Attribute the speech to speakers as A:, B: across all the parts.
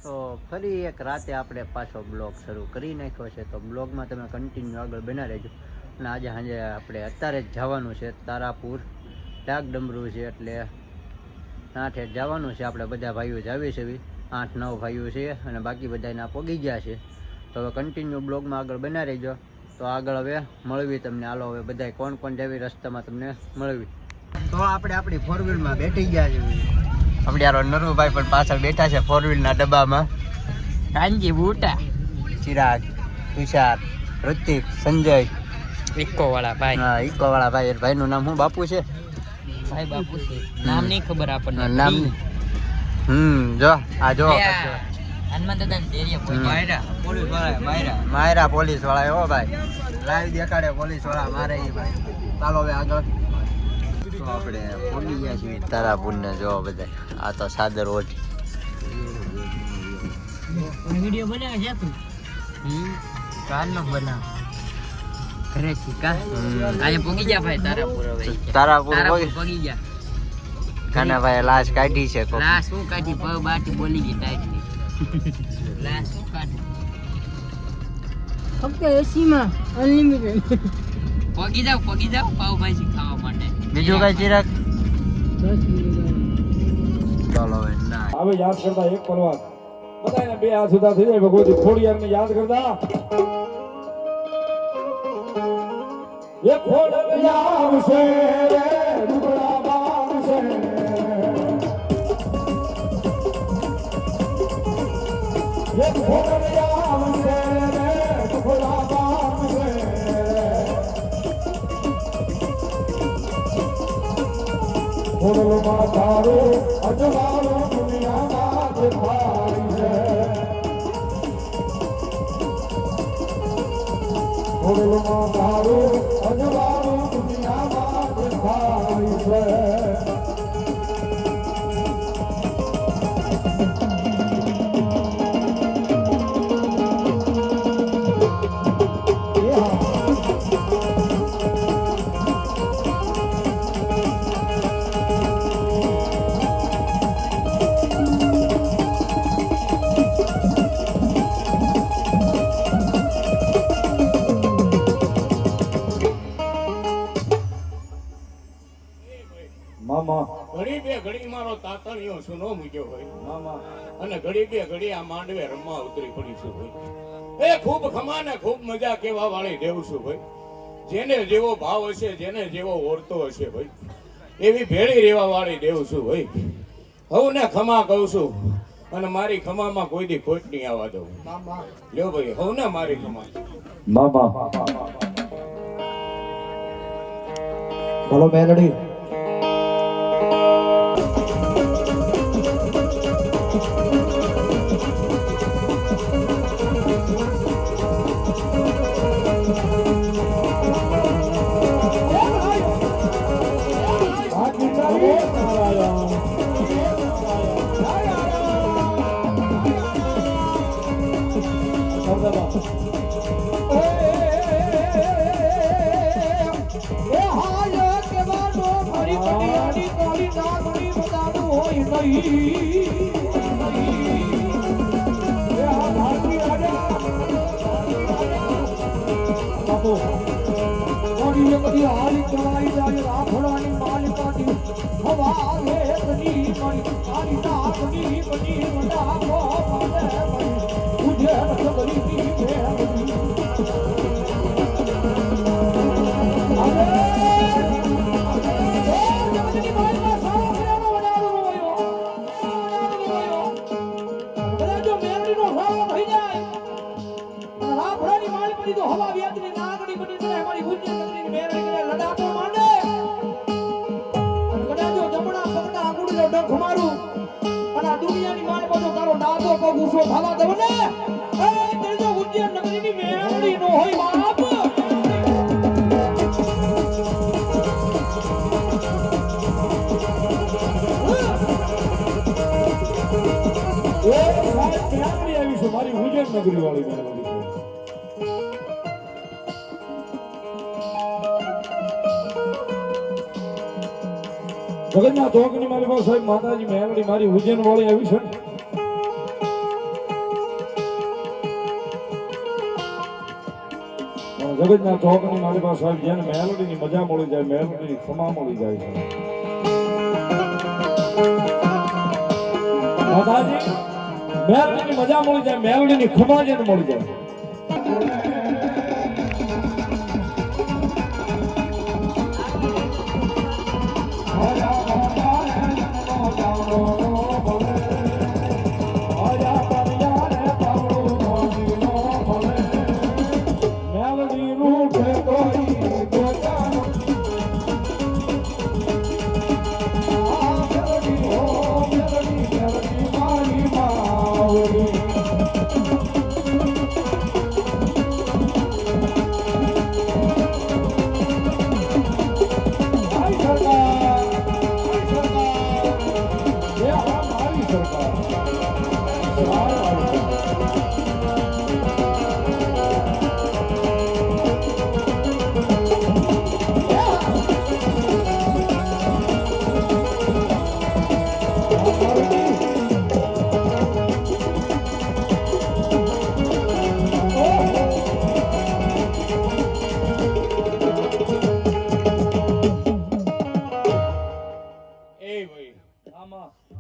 A: તો ફરી એક રાતે આપણે પાછો બ્લોગ શરૂ કરી નાખ્યો છે, તો બ્લોગમાં તમે કન્ટિન્યુ આગળ બના રહેજો. અને આજે સાંજે આપણે અત્યારે જ જવાનું છે તારાપુર, ડાક ડમરું છે એટલે આઠે જવાનું છે. આપણે બધા ભાઈઓ જ આવી છે, 8-9 ભાઈઓ છે અને બાકી બધાના પગી ગયા છે. તો હવે કન્ટિન્યુ બ્લોગમાં આગળ બના રહેજો. તો આગળ હવે મળવી તમને, હાલો હવે બધા કોણ કોણ જાવી રસ્તામાં તમને મળવી. તો આપણે આપણી 4 વ્હીલમાં બેઠી ગયા છે. આપણે યાર નરુભાઈ પણ પાછળ બેઠા છે 4 વ્હીલના ડબ્બામાં. કાંજી, બુટા, ચિરાગ, તુષાર, ઋતિક, સંજય,
B: ઇકો વાળા ભાઈ.
A: હા, ઇકો વાળા ભાઈ. ભાઈનું નામ શું બાપુ છે?
B: ભાઈ બાપુ છે, નામ નહીં ખબર આપણને.
A: નામ જો આ જો
B: હનુમાન દાદા માયરા પોલીસ વાળા,
A: માયરા પોલીસ વાળા. હો ભાઈ, લાઈવ દેખાડે પોલીસ વાળા મારે ઈ ભાઈ. ચાલો હવે આગળ. તો આપણે પહોંચી ગયા છીએ તારાપુર ને. જો બધા આ તો સાદર ઓઢ
B: વિડિયો બનાવે છે તું? કારનો બનાવ ઘરે થી કા આજે પોગી ગયા ભાઈ તારાપુર. હવે
A: તારાપુર
B: પોગી ગયા.
A: કાના ભાઈ લાશ કાઢી છે.
B: લાશ શું કાઢી? પગ બાટી બોલી ગઈ ટાઈટ. લાશ શું કાઢી?
C: ફક્ત એસીમાં અનલિમિટેડ.
B: પોગી જાવ પાવભાજી ખાવા માટે.
A: બીજું કઈ ચિરાગ? ચાલો હવે ના
D: હવે યાદ કરતા એક પરવાર બધાને 2 હાથ સુધા થઈ જાય. ભગવતી ખોડિયાર ને યાદ કરતા એ ખોડિયાર આવશે રે દુબળા બાવશે. એ ખોડિયાર આવશે રે દુબળા બાવશે. ખોડલો માં તારો અજવાળો દુનિયામાં દેખાય છે. ખોડલો માં તારો અજવાળો દુનિયામાં દેખાય છે. ઘડી બે ઘડી મારો તાતણિયો સુનો મૂક્યો હોય મામા, અને ઘડી બે ઘડી આ માંડવે રમવા ઉતરી પડી છું ભાઈ. એ ખૂબ ખમા ને ખૂબ મજા કેવા વાળી દેવ છું ભાઈ. જેને જેવો ભાવ હશે, જેને જેવો ઓરતો હશે ભાઈ, એવી ભેળી રેવા વાળી દેવ છું ભાઈ. હું ને ખમા કહું છું અને મારી ખમામાં કોઈ દી ખોટ નહીં આવવા દઉં. લ્યો ભાઈ, હું ને મારી ખમા મામા. બોલો મેલડી. મારી ઉજ્જૈન નગરી વાળી જગન્નાથ ચોકની મારી પાસે સાહેબ માતાજી મેલડી મારી ઉજ્જૈન વાળી આવી છે.
E: જગતના ચોકની મારી પાસે સાહેબ જેને મેલોડીની મજા મળી જાય, મેલોડીની ખમા મળી જાય છે. દાદાજી, મેલોડીની મજા મળી જાય, મેલોડીની ખમા જેને મળી જાય.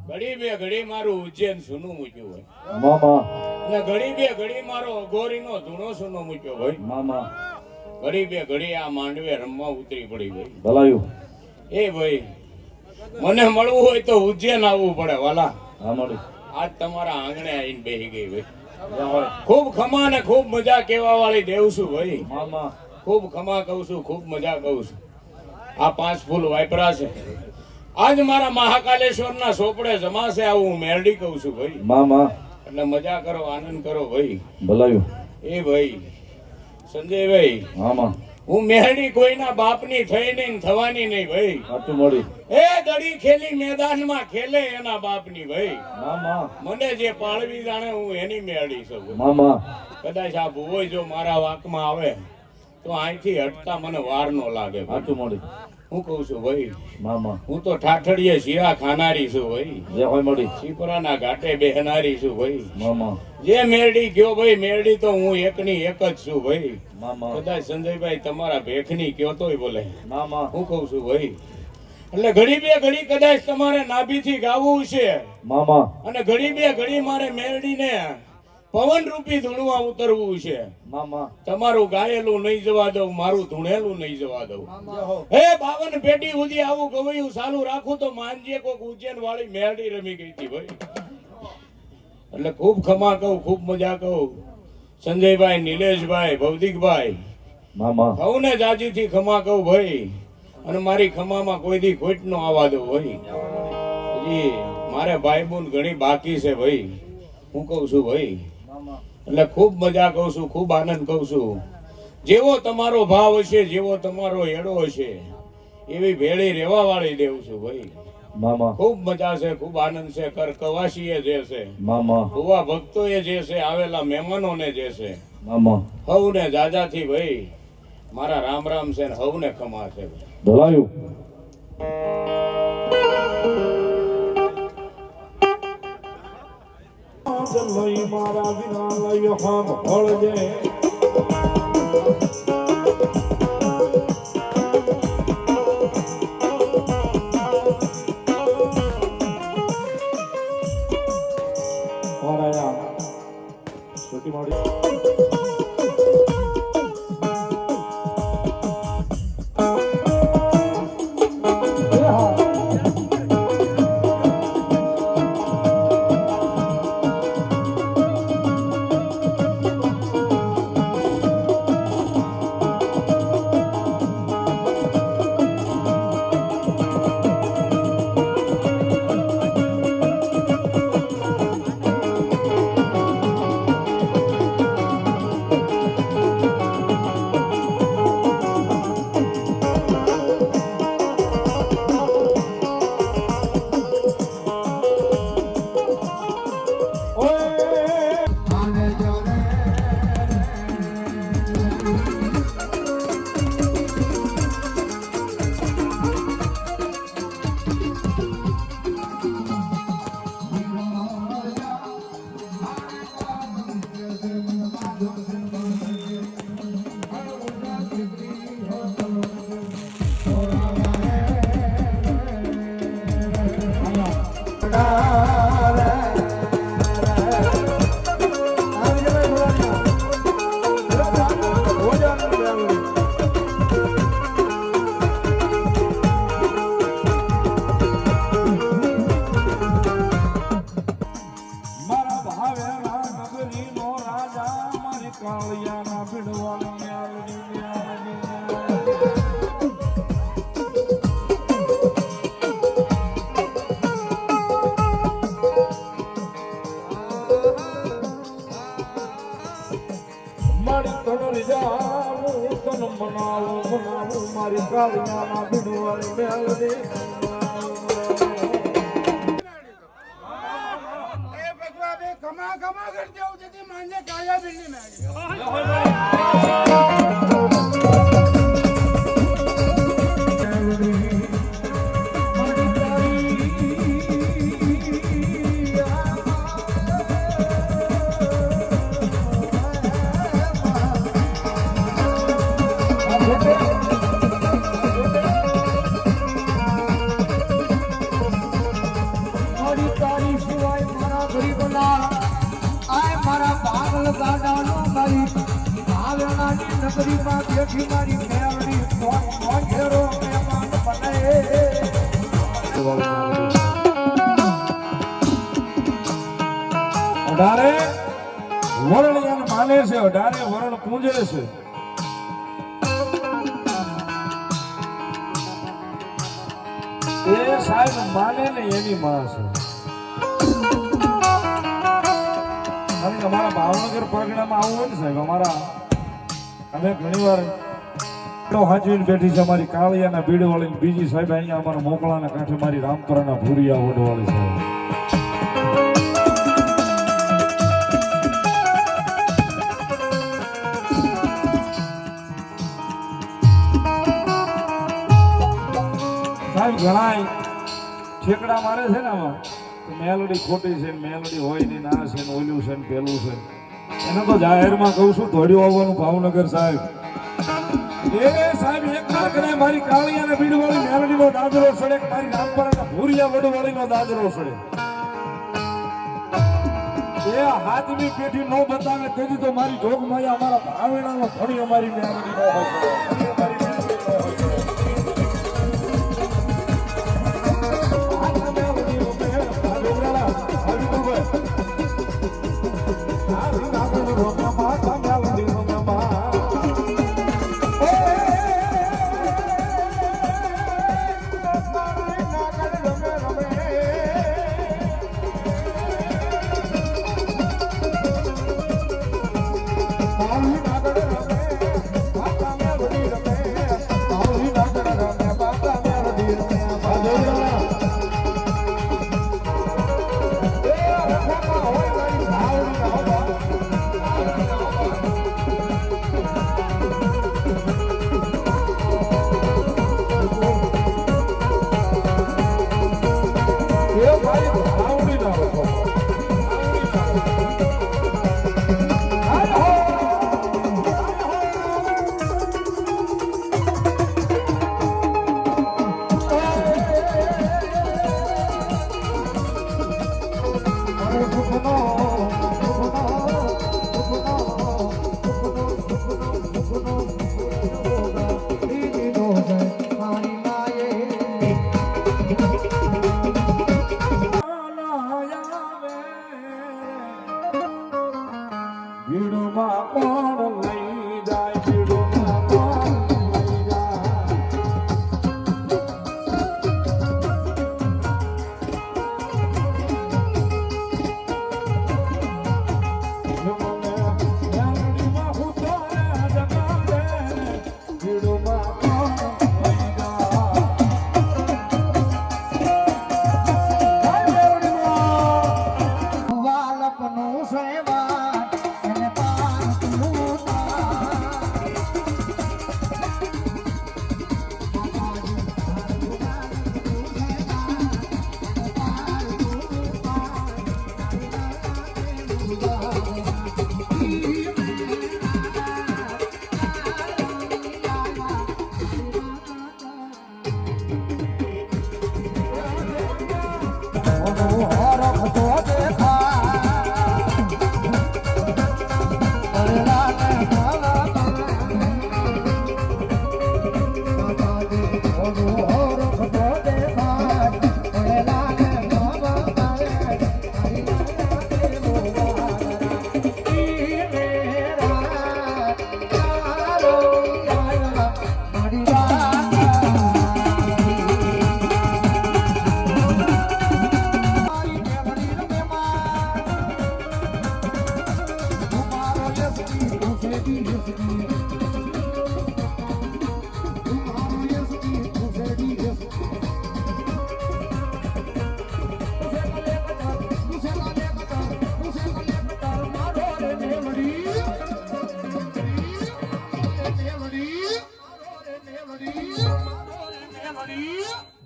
D: ઘડી બે ઘડી મારું ઉજ્જૈન સૂનું મૂક્યું હોય
E: મામા,
D: અને ઘડી બે ઘડી મારો અઘોરીનો ધૂણો સૂનો મૂક્યો હોય
E: મામા,
D: ઘડી બે ઘડી આ માંડવે રમવા ઉતરી પડી ભાઈ.
E: ભલાયું.
D: એ ભાઈ મને મળવું હોય તો ઉજ્જૈન આવવું પડે વાલા.
E: હા મળી.
D: આજ તમારા આંગણે આવીને બેસી ગઈ ભાઈ. ખૂબ ખમા ને ખૂબ મજા કેવા વાળી દેવ છું ભાઈ.
E: મામા,
D: ખૂબ ખમા કહું છું, ખૂબ મજા કહું છું. આ 5 ફૂલ વાપરા છે. આજ મારા મહાકાલેશ્વરના સોપડે જમાશે આવું હું મેરડી કહું છું ભાઈ.
E: મામા,
D: એટલે મજા કરો, આનંદ કરો ભાઈ.
E: ભલાયું.
D: એ ભાઈ સંજયભાઈ,
E: મામા,
D: હું મેરડી કોઈના બાપની થઈ નહીં, થવાની નહીં ભાઈ.
E: સાચું મળી.
D: એ દડી ખેલી મેદાનમાં ખેલે એના બાપની ભાઈ.
E: મામા,
D: મને જે પાળવી જાણે હું એની મેરડી છું.
E: મામા,
D: કદાચ આ ભુવોય જો મારા વાકમાં આવે તો અહીંથી હટતા મને વાર નો લાગે ભાઈ.
E: સાચું મળી.
D: હું કઉ છું ભાઈ,
E: મામા,
D: હું તો ઠાઠડીએ શીરા ખાનારી છું ભાઈ.
E: જે હોય મળી.
D: શીપરાના ઘાટે બેહનારી છું ભાઈ.
E: મામા,
D: જે મેરડી કયો ભાઈ, મેરડી તો હું એકની એક જ છું ભાઈ.
E: મામા,
D: કદાચ સંજયભાઈ તમારા ભેખની કયો તોય બોલે.
E: મામા,
D: હું કઉ છું ભાઈ, એટલે ઘડી બે ઘડી કદાચ તમારે નાભીથી ગાવું છે,
E: મામા,
D: અને ઘડી બે ઘડી મારે મેરડીને પવન રૂપી ધૂણવા ઉતરવું છે.
E: મામા,
D: તમારું ગાયેલું નહીં જવા દઉં, મારું ધૂણેલું નહીં જવા દઉં. હે 52 પેટી સુધી આવું ગવયું ચાલુ રાખું તો માનજે કોક ઉજ્જૈન વાળી મેરડી રમી ગઈ હતી ભાઈ. એટલે ખૂબ ખમા કહું, ખૂબ મજા કહું. સંજયભાઈ, નિલેશભાઈ, ભૌતિકભાઈ,
E: મામા,
D: સૌને જાજીથી ખમા કહું ભાઈ. અને મારી ખમામાં કોઈ દી ખોટ નો આવવા દઉં ભાઈ. હજી મારે ભાઈ બુન ઘણી બાકી છે ભાઈ. હું કઉ છું ભાઈ, એટલે ખૂબ મજા કહું છું, ખૂબ આનંદ કહું છું. જેવો તમારો ભાવ હશે, જેવો તમારો એડો હશે, એવી ભેળી રહેવા વાળી દેવું છું ભાઈ.
E: મામા,
D: ખૂબ મજા છે, ખૂબ આનંદ છે. કર કવાસીએ જે છે,
E: મામા,
D: ભુવા ભક્તોએ જે છે, આવેલા મહેમાનોને જે છે,
E: મામા,
D: હવને જાજાથી ભાઈ મારા રામ રામ છે, ને હવને ખમા છે.
E: ભલાયું. લઈ મારા વિના લઈ હમ હળજે. મારા છોટી માડી ભાવેલા નગરીનો રાજા મારી કાળિયાના ભીડવાની મ્યાલડી મ્યાલડી મારી તણરી જાવું તન મનાવું મારી કાળિયાના ભીડવાની મ્યાલડી
F: કમા કરી દેવું છે માન્ય કાયા બિલ્લી મેળી નગરીમાં બેઠી મારી મેળડી કોણ ઘેરો મહેમાન બને
E: અઢારે વરણિયાને માને છે અઢારે વરણ પૂજે છે એ સાહેબ માને ને એની માં છે કારણ કે અમારા ભાવનગર પરગણામાં આવું હોય ને સાહેબ અમારા અમે ઘણી વાર હાજવીને બેઠી છે અમારી કાળિયાના ભીડવાળી બીજી સાહેબ અહીંયા અમારા મોકળાના કાંઠે મારી રામપરાના ભૂરિયા વડવાળી સાહેબ સાહેબ ઘણા ઠેકડા મારે છે ને આમાં મેલડી ખોટી છે મેલડી હોય નહીં ના છે ને ઓલું છે ને પેલું છે એને તો જાહેરમાં કહું છું ધોડ્યું આવવાનું ભાવનગર સાહેબ એ સાહેબ એક વાર કરે મારી કાળિયાને ભીડવાળી મેલડીનો દાદરો સડે કે મારી રામપરાના ભૂરિયા વડવાળીનો દાદરો સડે એ હાથની પેઢી નો બતાવે તેથી તો મારી જોગમાયા અમારા ભાવેણાનો ઘણી અમારી મેલડી નો હોય છે
F: વાલકનો સેવા એને પાન તું રેડી રેસકી મારો યસકી તું રેડી રેસકી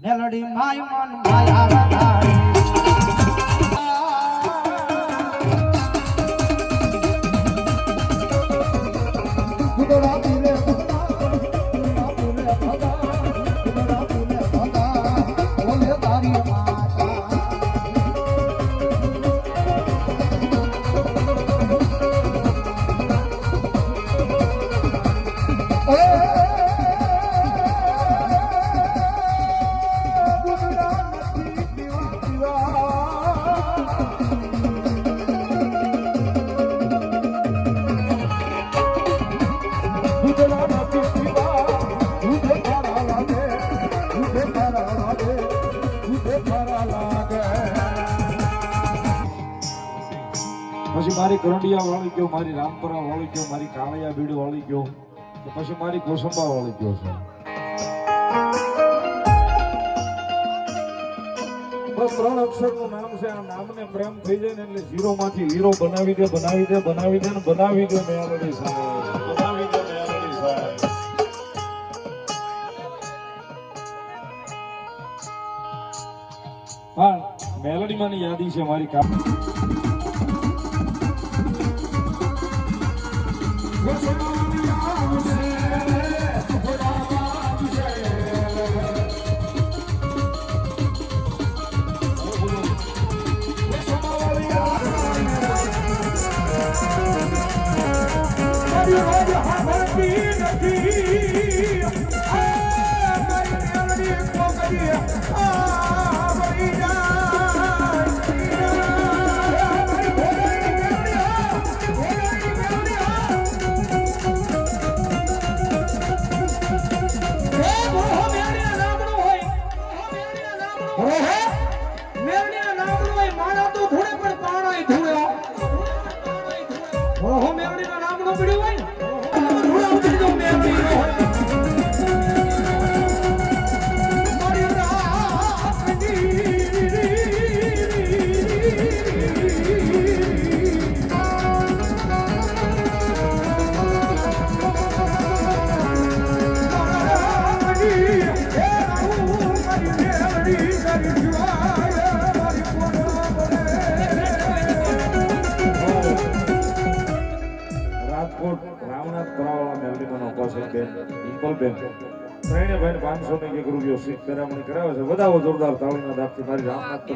F: મેલડી માય મન માયા રાણી ગુજરાતી રે ગુજરાતી રે ભગા ગુજરાતી રે ભગા ઓલે તારી માતા
E: પછી મારી કરંડિયા વાળી ગયો, મારી રામપરા વાળી ગયો, મારી કાળિયા બીડ વાળી ગયો, તો પછી મારી કોસંબા વાળી ગયો છે. બસ 3 અક્ષરનું નામ છે. આ નામને પ્રેમ થઈ જાય ને એટલે ઝીરો માંથી હીરો બનાવી દે, બનાવી દે, બનાવી દે ને બનાવી દે મેલડી સાહેબ, બનાવી દે મેલડી સાહેબ. હા, મેલડી માની યાદી છે મારી કામ. ત્રણે ભાઈ 500 રૂપિયો સીટ કરામણી કરાવે છે. વધાવો જોરદાર તાળીના દાબથી મારી રામનાથ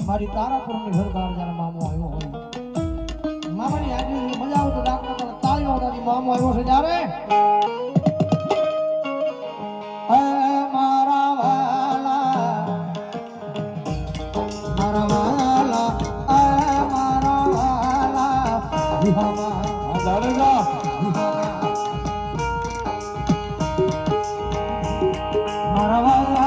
F: મારી તારાપુરની સરકાર જ્યારે મામો આવ્યો હોય મામાની આજે મજા આવતો ડાકરા તાળીઓ વગાડી મામો આવ્યો છે જ્યારે હે મારા વાલા હે મારા વાલા વિહામાં
E: જાડેજા
F: મારા વાલા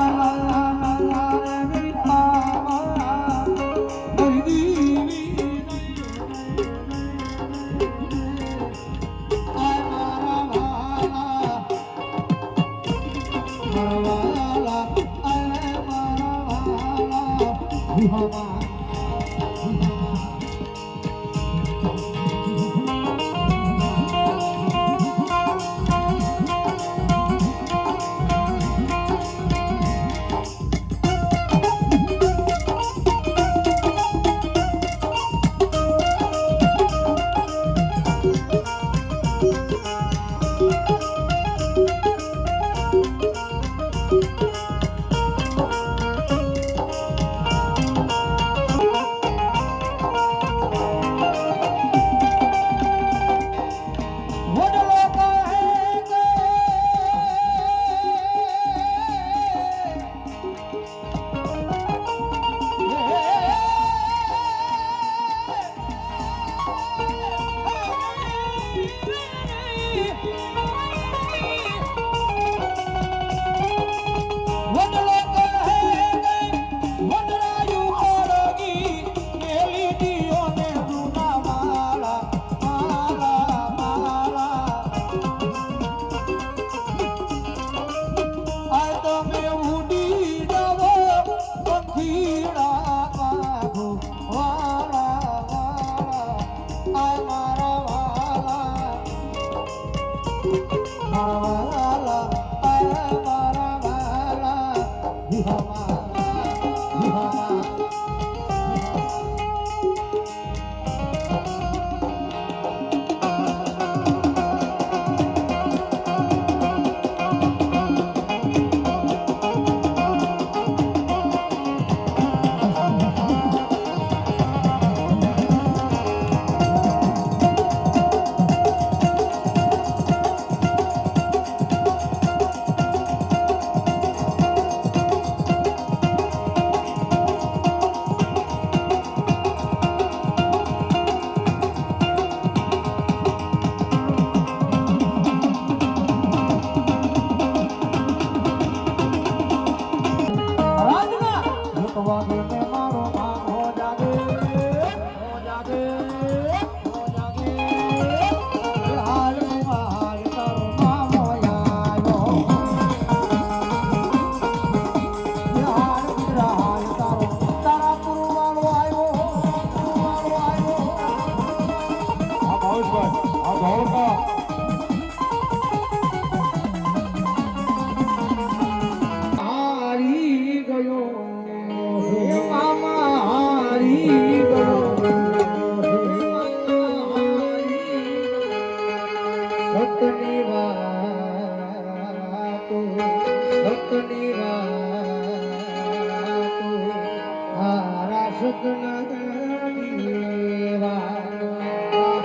F: સતના દેવા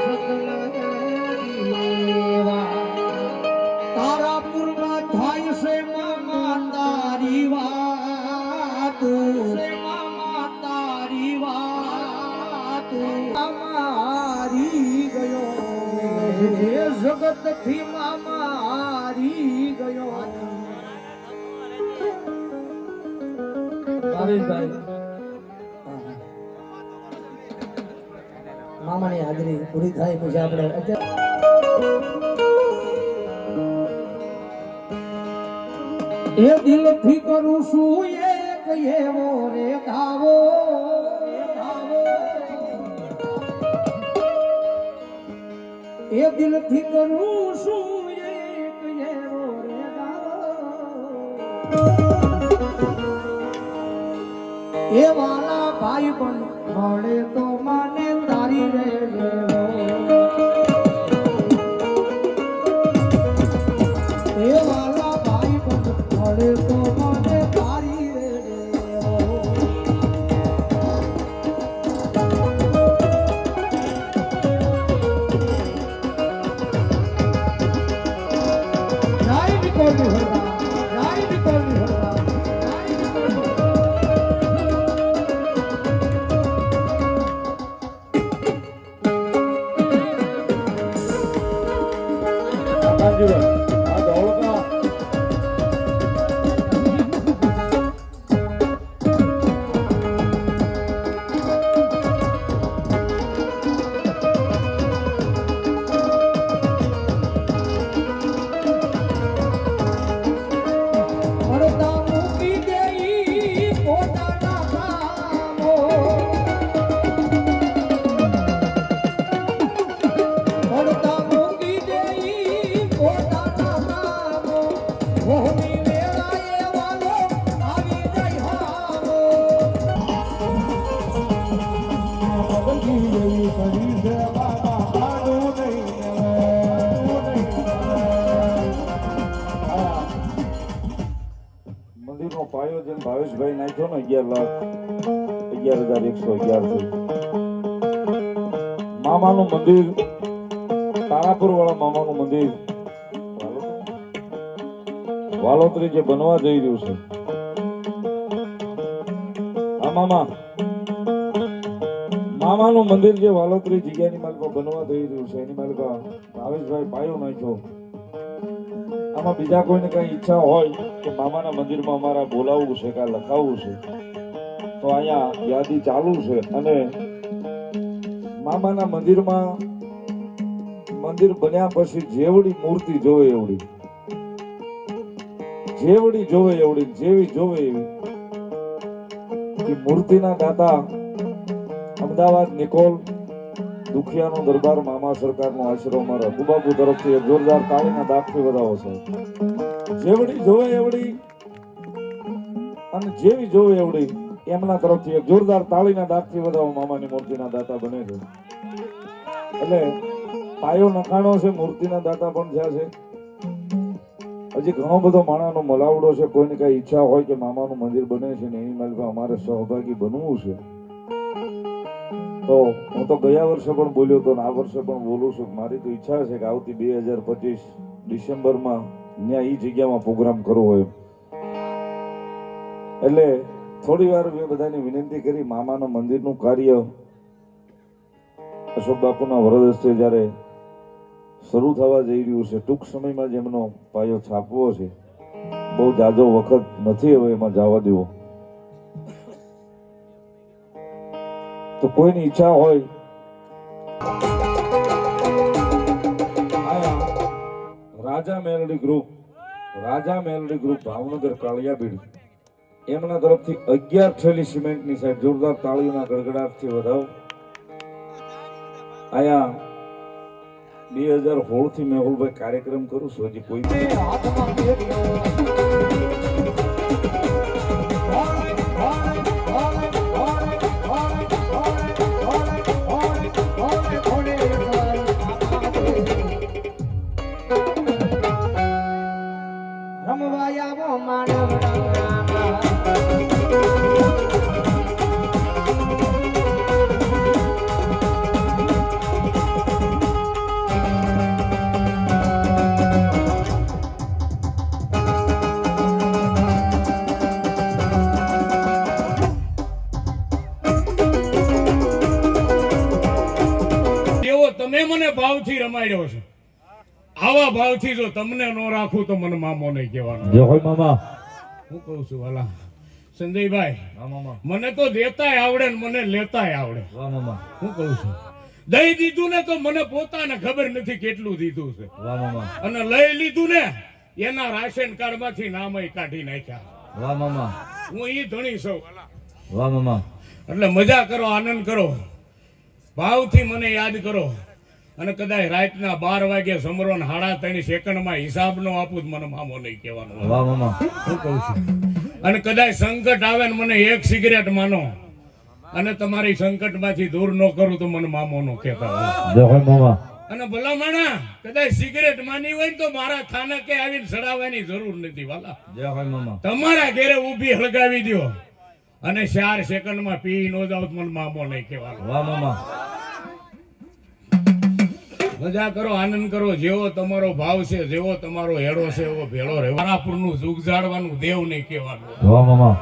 F: સતના દેવા તારાપુરમાં થાય છે મામા તારી વાત મામા તારી વાત મારી ગયો હે જગત થી મારી ગયો મામાની હાજરી પૂરી થાય પછી આપણે એ દિલથી કરું છું એક એવો રે ગાવો એ દિલથી કરું છું એક એવો રે ગાવો એ વાલા ભાઈ પણ મળે તો માને તારી રે એ વાલા ભાઈ પણ મળે તો માને તારી રે જાય નિકોલની હરવા જાય નિકોલની હરવા જાય નિકોલની પડતા મૂકી દેઈ પોતાના કામો પડતા મૂકી દેઈ પોતાના કામો મોહની વેળાએ વાલો આવી જાય હામો બદલી દેવી કરી છે બાબા આડું નહીં
E: મંદિરનો પાયો જેમ ભાવેશભાઈ નાખ્યો ને 11,11,111 થી મામાનું મંદિર તારાપુર વાળા મામાનું મંદિર વાલોતરી જે બનવા જઈ રહ્યું છે આ મામાનું મંદિર જે વાલોતરી જગ્યાની માલિકો બનવા જઈ રહ્યું છે એની માલિકો ભાવેશભાઈ પાયો નાખ્યો. આમાં બીજા કોઈને કઈ ઈચ્છા હોય કે મામાના મંદિરમાં અમારા બોલાવવું છે કે લખાવવું છે તો અહીંયા યાદી ચાલુ છે અને મામાના મંદિરમાં મંદિર બન્યા પછી જેવડી મૂર્તિ જોવે એવડી જેવડી જોવે એવડી જેવી જોવે એવી કે મૂર્તિના દાતા અમદાવાદ નિકોલ દુખિયાનો દરબાર મામા સરકારનો આશરો અમારા કુબાબુ તરફથી એક જોરદાર તાળીના દાખથી વધાવો છે. જેવડી જોવે એવડી અને જેવી જોવે એવડી એમના તરફથી એક જોરદાર તાળીના દાખથી વધાવો મામાની મૂર્તિના દાતા બને છે. એટલે પાયો નખાણો છે, મૂર્તિના દાતા પણ થયા છે. હજી ઘણો બધો માણાનો મલાવડો છે. કોઈની કઈ ઈચ્છા હોય કે મામાનું મંદિર બને છે ને એની માલિકા અમારે સહભાગી બનવું છે તો હું તો ગયા વર્ષે પણ બોલ્યો હતો ને આ વર્ષે પણ બોલું છું. મારી તો ઈચ્છા છે કે આવતી 2025 ડિસેમ્બરમાં ત્યાં એ જગ્યામાં પ્રોગ્રામ કરવો હોય. એટલે થોડી વાર મેં બધાની વિનંતી કરી મામાના મંદિરનું કાર્ય અશોક બાપુના વરદ હસ્તે જ્યારે શરૂ થવા જઈ રહ્યું છે, ટૂંક સમયમાં જ એમનો પાયો છાપવો છે. બહુ જાજો વખત નથી હવે એમાં જવા દેવો. તો કોઈની ઈચ્છા હોય રાજા મેલડી ગ્રુપ ભાવનગર કાળિયાબીડ એમના તરફથી 11 થેલી સિમેન્ટની સાહેબ જોરદાર તાળીઓના ગડગડાટથી વધાવો. આયા 2016 થી મેહુલભાઈ કાર્યક્રમ કરું છું. હજી કોઈ
D: તમે મને ભાવથી રમાડ્યો છો. આવા ભાવથી જો તમને ન રાખું તો મને મામો નહીં કહેવાનો.
E: જય હોય મામા.
D: હું કહું છું વાલા સંજયભાઈ,
E: વાહ મામા.
D: મને તો દેતાય આવડે ને મને લેતાય આવડે.
E: વાહ મામા.
D: હું કહું છું દઈ દીધું ને તો મને પોતાને ખબર નથી કેટલું દીધું છે,
E: વાહ મામા.
D: અને લઈ લીધું ને એના રાશન કાર્ડ માંથી નામય કાઢી નાખ્યા.
E: વાહ મામા.
D: હું ઈ ધણી છું.
E: વાહ મામા.
D: એટલે મજા કરો, આનંદ કરો, ભાવથી મને યાદ કરો. અને કદાચ રાતના 12 વાગે સમરો ને 3.5 સેકન્ડમાં હિસાબ નો આપું તો મને મામો નહીં કહેવાનો.
E: વાહ મામા.
D: હું કહું છું. અને કદાચ સંકટ આવે ને મને 1 સિગરેટ માનો અને તમારી સંકટ માંથી દૂર ન કરું તો મને મામો નો કહેતા.
E: જય હોય મામા.
D: અને ભલા માણા કદાચ સિગરેટ માની હોય ને તો મારા થાનકે આવીને સડાવવાની જરૂર નથી વાલા.
E: જય હોય મામા.
D: તમારા ઘરે ઊભી હળગાવી દો અને 4 સેકન્ડમાં પી ન જાવ તો મને મામો નહીં કહેવાનો.
E: વાહ મામા.
D: મજા કરો, આનંદ કરો, જેવો તમારો ભાવ છે, જેવો તમારો હેડો છે એવો ભેળો રહે. તારાપુરનું જુગ જાળવાનું દેવ નહીં કહેવાનું.
E: વાહ મામા.